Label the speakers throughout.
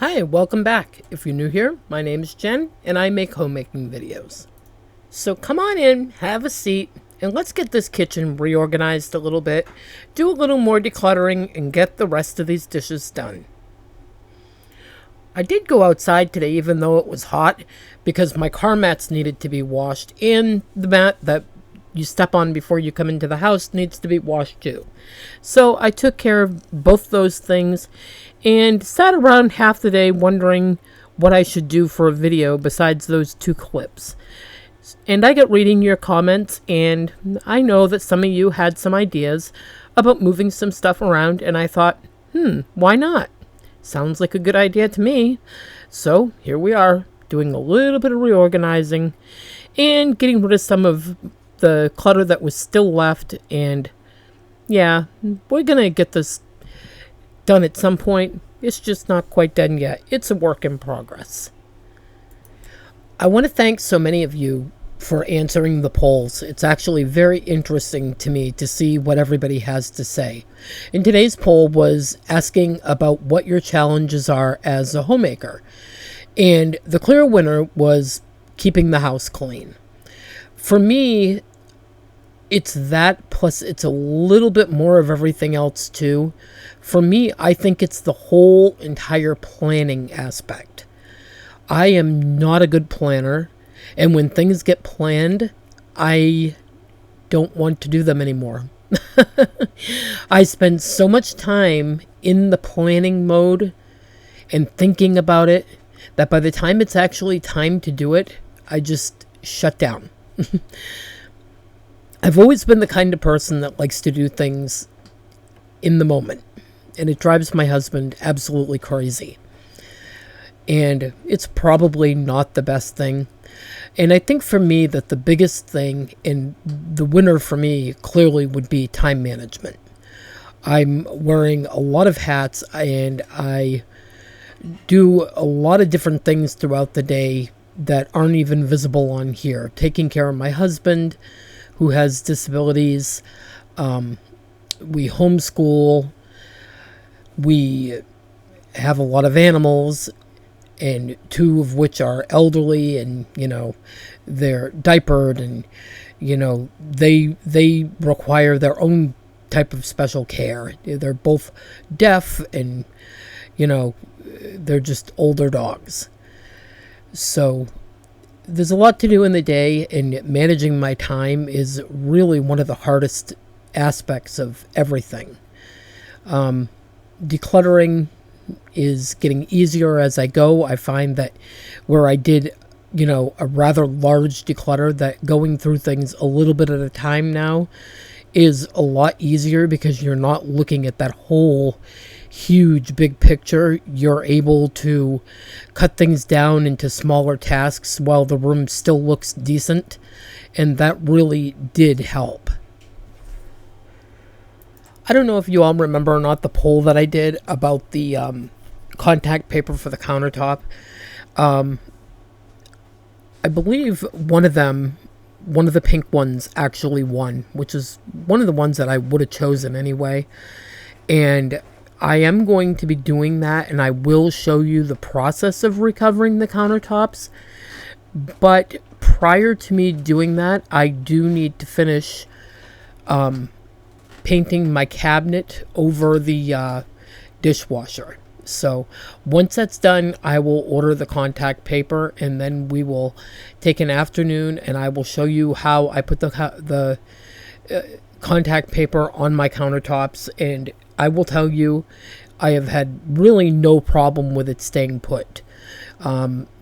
Speaker 1: Hi, welcome back. If you're new here, my name is Jen and I make homemaking videos. So come on in, have a seat, and let's get this kitchen reorganized a little bit, do a little more decluttering, and get the rest of these dishes done. I did go outside today even though it was hot because my car mats needed to be washed and the mat that you step on before you come into the house needs to be washed too. So I took care of both those things and sat around half the day wondering what I should do for a video besides those two clips. And I got reading your comments, and I know that some of you had some ideas about moving some stuff around, and I thought, why not? Sounds like a good idea to me. So here we are, doing a little bit of reorganizing and getting rid of some of the clutter that was still left. And yeah, we're gonna get this done at some point. It's just not quite done yet. It's a work in progress. I want to thank so many of you for answering the polls. It's actually very interesting to me to see what everybody has to say. And today's poll was asking about what your challenges are as a homemaker. And the clear winner was keeping the house clean. For me, it's that, plus it's a little bit more of everything else too. For me, I think it's the whole entire planning aspect. I am not a good planner, and when things get planned, I don't want to do them anymore. I spend so much time in the planning mode and thinking about it that by the time it's actually time to do it, I just shut down. I've always been the kind of person that likes to do things in the moment, and it drives my husband absolutely crazy. And it's probably not the best thing. And I think for me that the biggest thing, and the winner for me clearly would be time management. I'm wearing a lot of hats, and I do a lot of different things throughout the day that aren't even visible on here. Taking care of my husband, who has disabilities. We homeschool. We have a lot of animals, and two of which are elderly, and they're diapered, and they require their own type of special care. They're both deaf, and they're just older dogs. So there's a lot to do in the day, and managing my time is really one of the hardest aspects of everything. Decluttering is getting easier as I go. I find that where I did, a rather large declutter, that going through things a little bit at a time now is a lot easier because you're not looking at that whole huge big picture. You're able to cut things down into smaller tasks while the room still looks decent, and that really did help. I don't know if you all remember or not the poll that I did about the contact paper for the countertop. I believe one of the pink ones actually won, which is one of the ones that I would have chosen anyway. And I am going to be doing that, and I will show you the process of recovering the countertops. But prior to me doing that, I do need to finish painting my cabinet over the dishwasher. So once that's done, I will order the contact paper, and then we will take an afternoon, and I will show you how I put the contact paper on my countertops. And I will tell you, I have had really no problem with it staying put.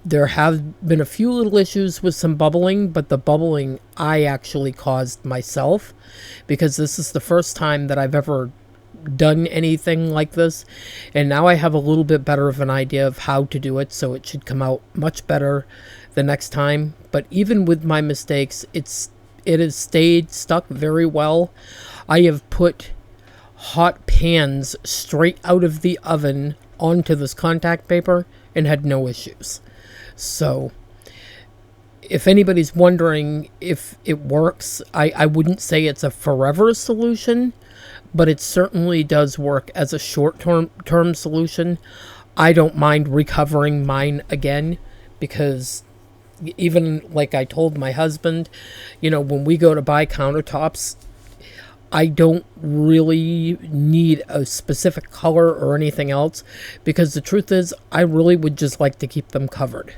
Speaker 1: There have been a few little issues with some bubbling, but the bubbling I actually caused myself, because this is the first time that I've ever done anything like this, and now I have a little bit better of an idea of how to do it, so it should come out much better the next time. But even with my mistakes, it has stayed stuck very well. I have put hot pans straight out of the oven onto this contact paper and had no issues. So if anybody's wondering if it works, I wouldn't say it's a forever solution, but it certainly does work as a short-term solution. I don't mind recovering mine again, because even like I told my husband, when we go to buy countertops, I don't really need a specific color or anything else, because the truth is I really would just like to keep them covered.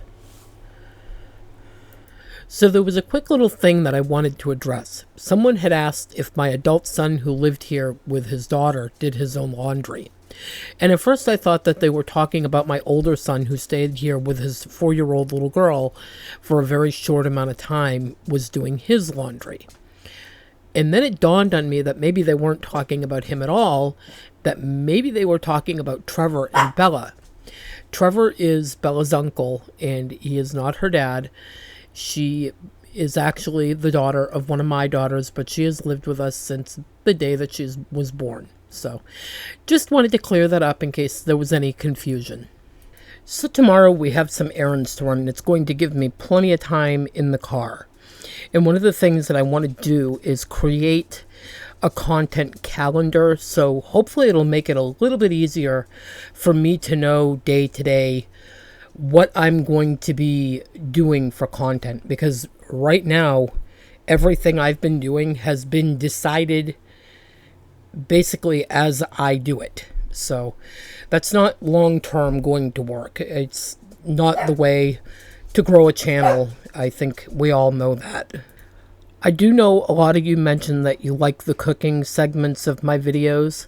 Speaker 1: So there was a quick little thing that I wanted to address. Someone had asked if my adult son who lived here with his daughter did his own laundry. And at first I thought that they were talking about my older son who stayed here with his 4-year-old little girl for a very short amount of time was doing his laundry. And then it dawned on me that maybe they weren't talking about him at all, that maybe they were talking about Trevor and Bella. Trevor is Bella's uncle, and he is not her dad. She is actually the daughter of one of my daughters, but she has lived with us since the day that she was born. So just wanted to clear that up in case there was any confusion. So tomorrow we have some errands to run, and it's going to give me plenty of time in the car. And one of the things that I want to do is create a content calendar. So hopefully it'll make it a little bit easier for me to know day to day what I'm going to be doing for content. Because right now, everything I've been doing has been decided basically as I do it. So that's not long-term going to work. It's not the way to grow a channel. I think we all know that. I do know a lot of you mentioned that you like the cooking segments of my videos.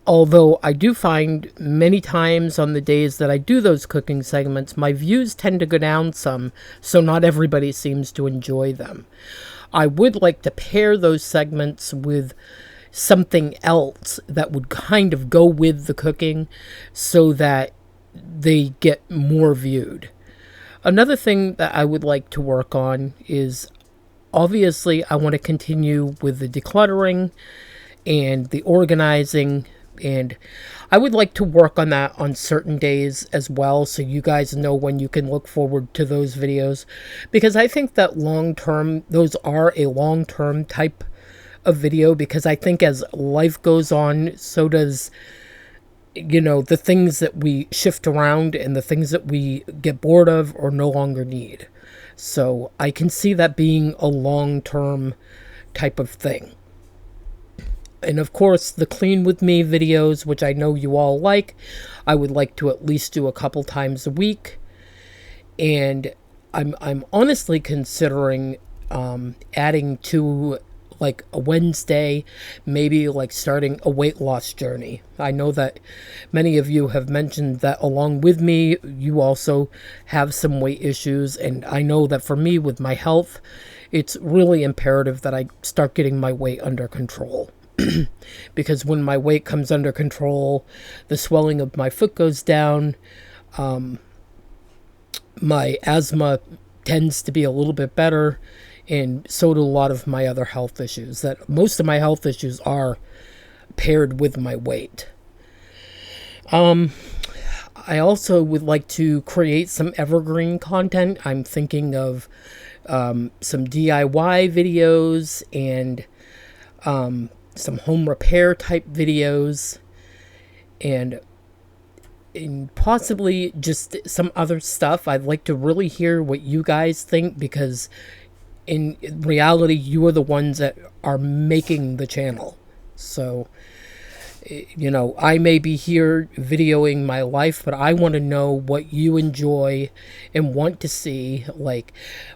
Speaker 1: Although I do find many times on the days that I do those cooking segments, my views tend to go down some, so not everybody seems to enjoy them. I would like to pair those segments with something else that would kind of go with the cooking so that they get more viewed. Another thing that I would like to work on is, obviously, I want to continue with the decluttering and the organizing, and I would like to work on that on certain days as well, so you guys know when you can look forward to those videos, because I think that long-term, those are a long-term type of video, because I think as life goes on, so does, the things that we shift around and the things that we get bored of or no longer need. So I can see that being a long-term type of thing. And of course, the Clean With Me videos, which I know you all like, I would like to at least do a couple times a week. And I'm honestly considering adding to like a Wednesday, maybe like starting a weight loss journey. I know that many of you have mentioned that along with me, you also have some weight issues. And I know that for me with my health, it's really imperative that I start getting my weight under control. Because when my weight comes under control, the swelling of my foot goes down, my asthma tends to be a little bit better, and so do a lot of my other health issues. That most of my health issues are paired with my weight. I also would like to create some evergreen content. I'm thinking of some DIY videos and some home repair type videos, and possibly just some other stuff. I'd like to really hear what you guys think, because in reality, you are the ones that are making the channel. So, I may be here videoing my life, but I want to know what you enjoy and want to see. Like,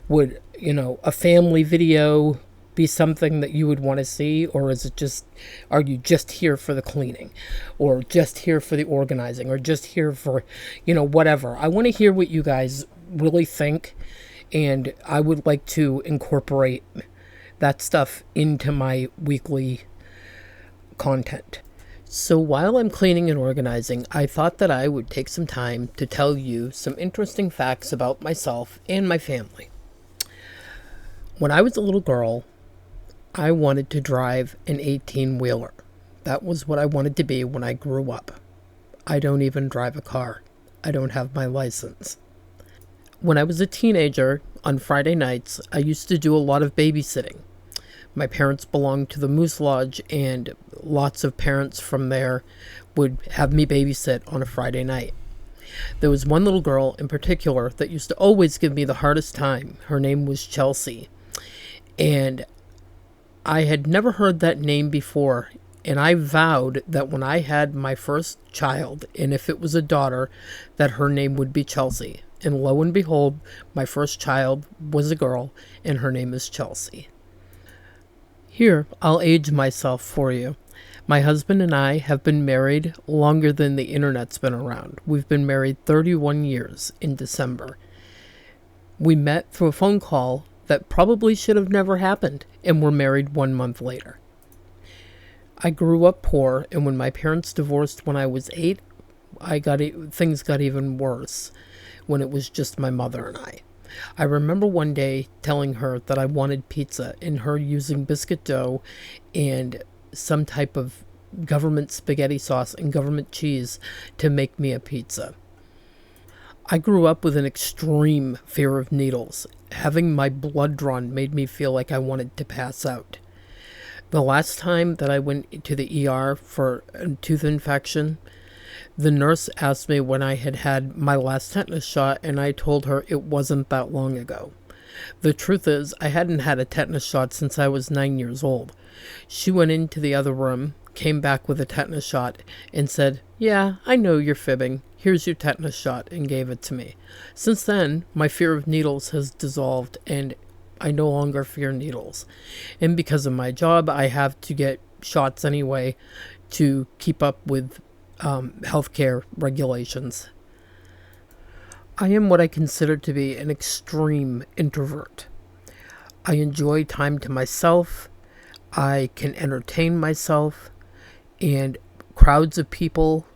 Speaker 1: would, a family video be something that you would want to see, or are you just here for the cleaning, or just here for the organizing, or just here for, whatever. I want to hear what you guys really think, and I would like to incorporate that stuff into my weekly content. So while I'm cleaning and organizing, I thought that I would take some time to tell you some interesting facts about myself and my family. When I was a little girl, I wanted to drive an 18-wheeler. That was what I wanted to be when I grew up. I don't even drive a car. I don't have my license. When I was a teenager, on Friday nights, I used to do a lot of babysitting. My parents belonged to the Moose Lodge, and lots of parents from there would have me babysit on a Friday night. There was one little girl in particular that used to always give me the hardest time. Her name was Chelsea. And I had never heard that name before. And I vowed that when I had my first child, and if it was a daughter, that her name would be Chelsea. And lo and behold, my first child was a girl, and her name is Chelsea. Here, I'll age myself for you. My husband and I have been married longer than the internet's been around. We've been married 31 years in December. We met through a phone call that probably should have never happened, and we're married 1 month later. I grew up poor, and when my parents divorced when I was 8, things got even worse when it was just my mother and I. I remember one day telling her that I wanted pizza, and her using biscuit dough and some type of government spaghetti sauce and government cheese to make me a pizza. I grew up with an extreme fear of needles. Having my blood drawn made me feel like I wanted to pass out. The last time that I went to the ER for a tooth infection, the nurse asked me when I had had my last tetanus shot, and I told her it wasn't that long ago. The truth is, I hadn't had a tetanus shot since I was 9 years old. She went into the other room, came back with a tetanus shot, and said, "Yeah, I know you're fibbing. Here's your tetanus shot," and gave it to me. Since then, my fear of needles has dissolved, and I no longer fear needles. And because of my job, I have to get shots anyway to keep up with healthcare regulations. I am what I consider to be an extreme introvert. I enjoy time to myself. I can entertain myself, and crowds of people,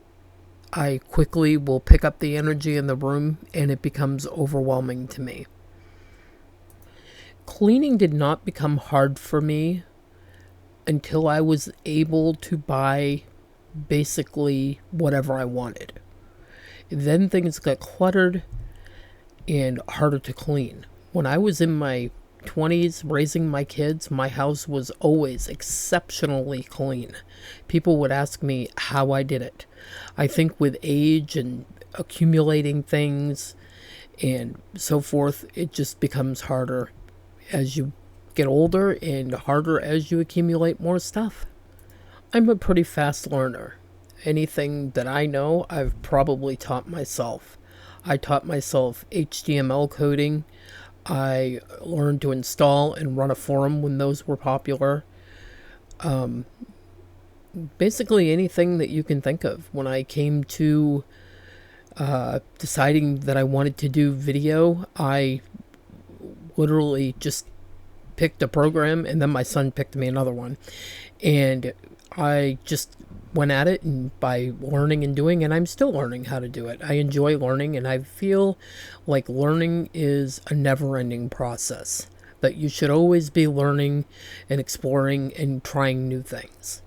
Speaker 1: I quickly will pick up the energy in the room, and it becomes overwhelming to me. Cleaning did not become hard for me until I was able to buy basically whatever I wanted. Then things got cluttered and harder to clean. When I was in my 20s raising my kids, my house was always exceptionally clean. People would ask me how I did it. I think with age and accumulating things and so forth, it just becomes harder as you get older and harder as you accumulate more stuff. I'm a pretty fast learner. Anything that I know, I've probably taught myself. I taught myself HTML coding. I learned to install and run a forum when those were popular. Basically anything that you can think of. When I came to deciding that I wanted to do video, I literally just picked a program, and then my son picked me another one. And I just went at it and by learning and doing, and I'm still learning how to do it. I enjoy learning, and I feel like learning is a never-ending process, that you should always be learning and exploring and trying new things.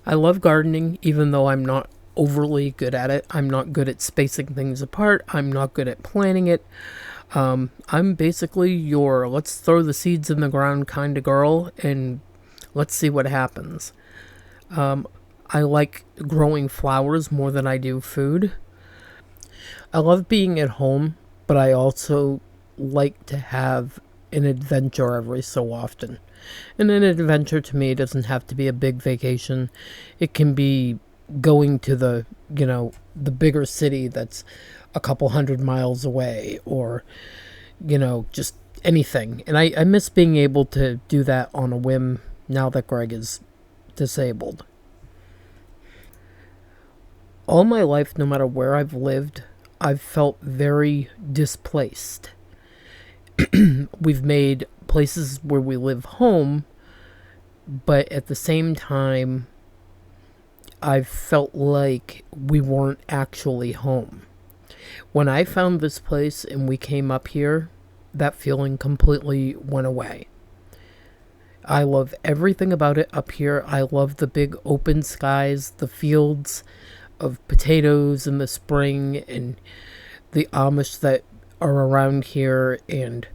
Speaker 1: I love gardening, even though I'm not overly good at it. I'm not good at spacing things apart. I'm not good at planning it. I'm basically your let's throw the seeds in the ground kind of girl, and let's see what happens. I like growing flowers more than I do food. I love being at home, but I also like to have an adventure every so often. And an adventure to me doesn't have to be a big vacation. It can be going to the bigger city that's a couple 100 miles away, or, just anything. And I miss being able to do that on a whim now that Greg is disabled. All my life, no matter where I've lived, I've felt very displaced. We've made places where we live home, but at the same time, I've felt like we weren't actually home. When I found this place and we came up here, that feeling completely went away. I love everything about it up here. I love the big open skies, the fields of potatoes in the spring, and the Amish that are around here, and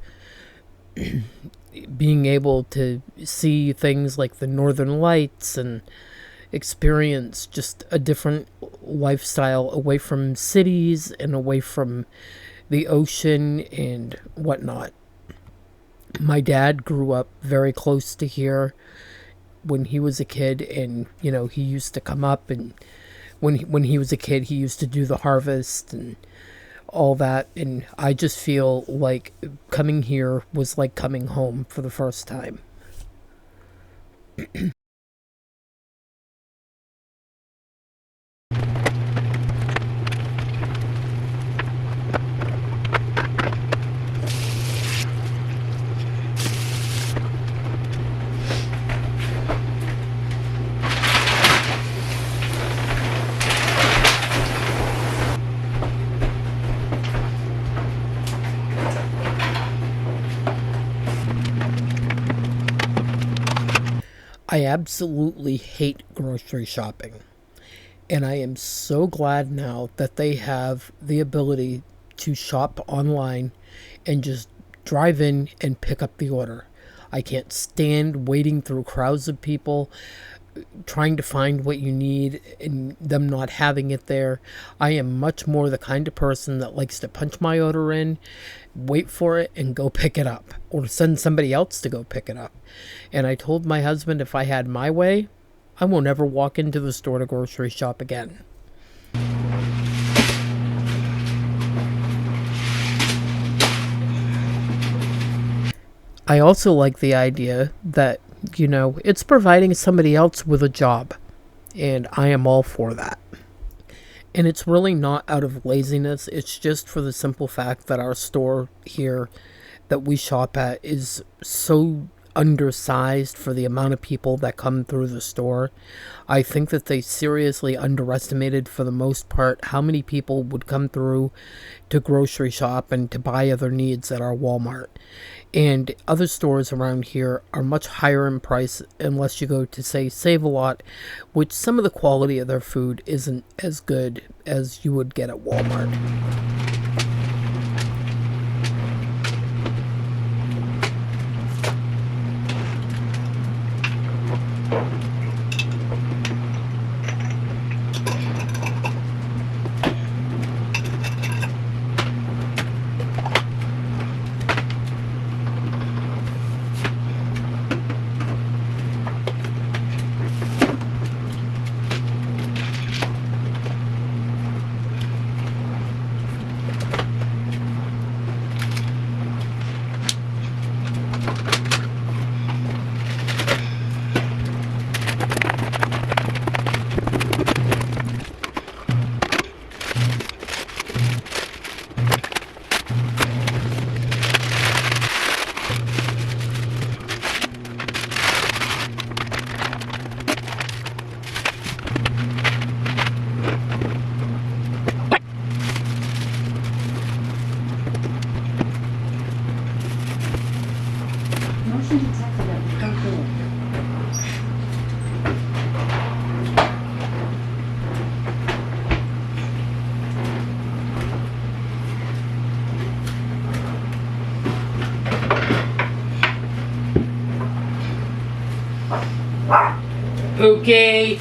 Speaker 1: being able to see things like the Northern Lights and experience just a different lifestyle away from cities and away from the ocean and whatnot. My dad grew up very close to here when he was a kid, and he used to come up, and when he was a kid he used to do the harvest and all that, and I just feel like coming here was like coming home for the first time. I absolutely hate grocery shopping. And I am so glad now that they have the ability to shop online and just drive in and pick up the order. I can't stand waiting through crowds of people trying to find what you need and them not having it there. I am much more the kind of person that likes to punch my order in, wait for it, and go pick it up, or send somebody else to go pick it up. And I told my husband if I had my way, I won't ever walk into the store to grocery shop again. I also like the idea that, it's providing somebody else with a job, and I am all for that. And it's really not out of laziness, it's just for the simple fact that our store here that we shop at is so undersized for the amount of people that come through the store. I think that they seriously underestimated, for the most part, how many people would come through to grocery shop and to buy other needs at our Walmart. And other stores around here are much higher in price unless you go to, say, Save a Lot, which some of the quality of their food isn't as good as you would get at Walmart.
Speaker 2: Motion detected at the front door.
Speaker 1: Okay.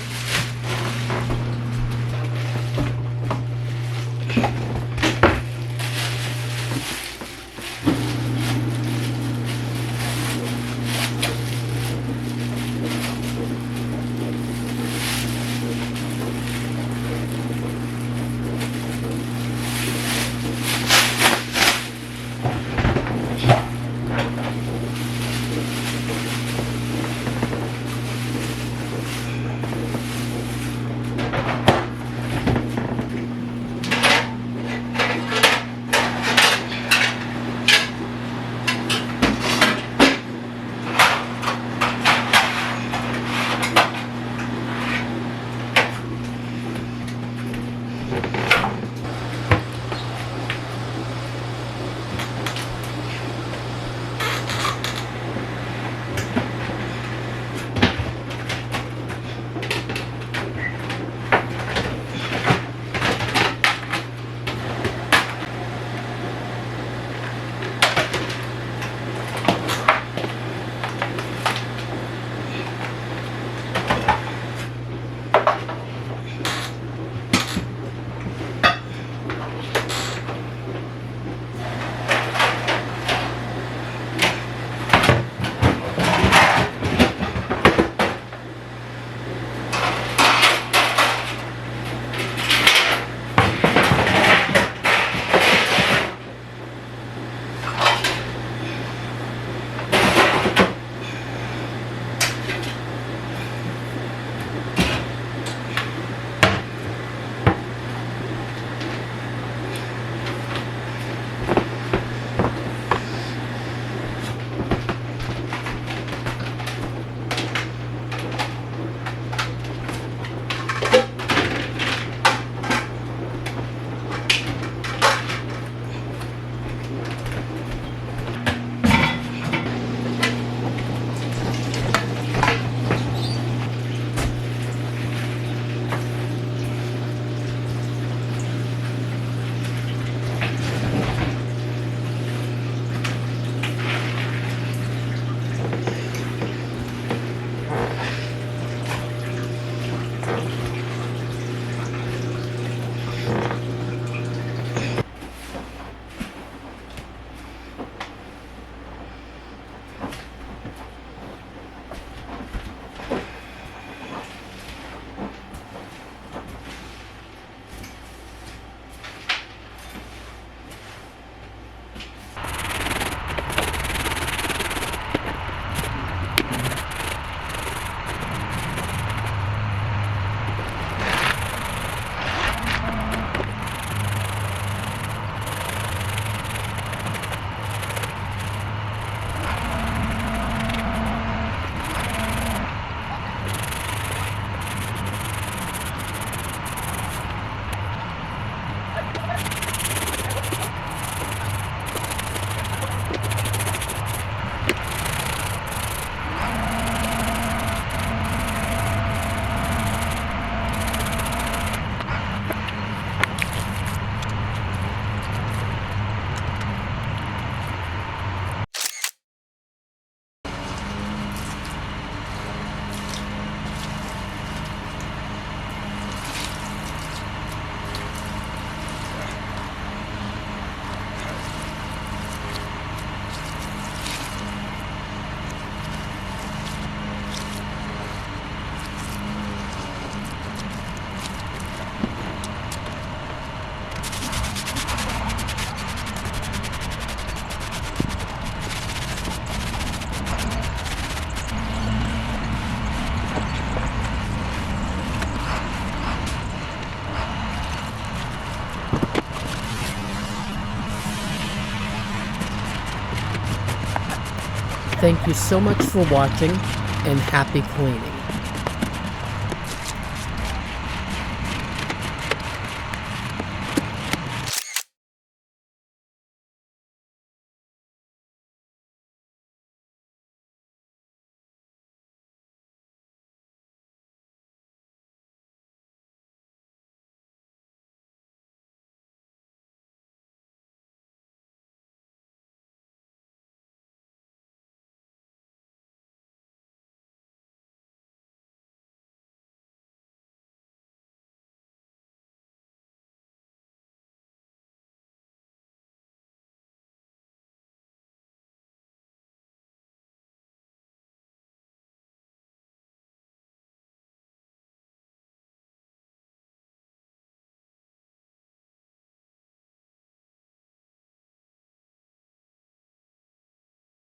Speaker 1: Thank you so much for watching, and happy cleaning.